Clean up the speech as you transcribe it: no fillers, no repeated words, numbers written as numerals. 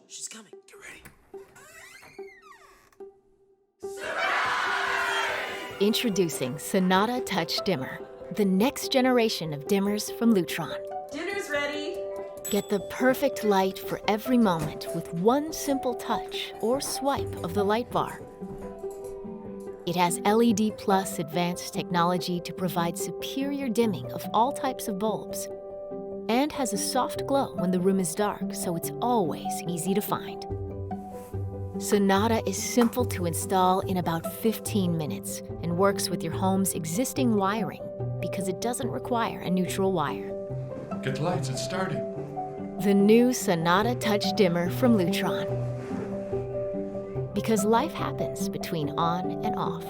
she's coming. Get ready. Introducing Sunnata Touch Dimmer, the next generation of dimmers from Lutron. Dinner's ready. Get the perfect light for every moment with one simple touch or swipe of the light bar. It has LED Plus advanced technology to provide superior dimming of all types of bulbs, and has a soft glow when the room is dark, so it's always easy to find. Sunnata is simple to install in about 15 minutes and works with your home's existing wiring because it doesn't require a neutral wire. Get the lights, it's starting. The new Sunnata Touch Dimmer from Lutron. Because life happens between on and off.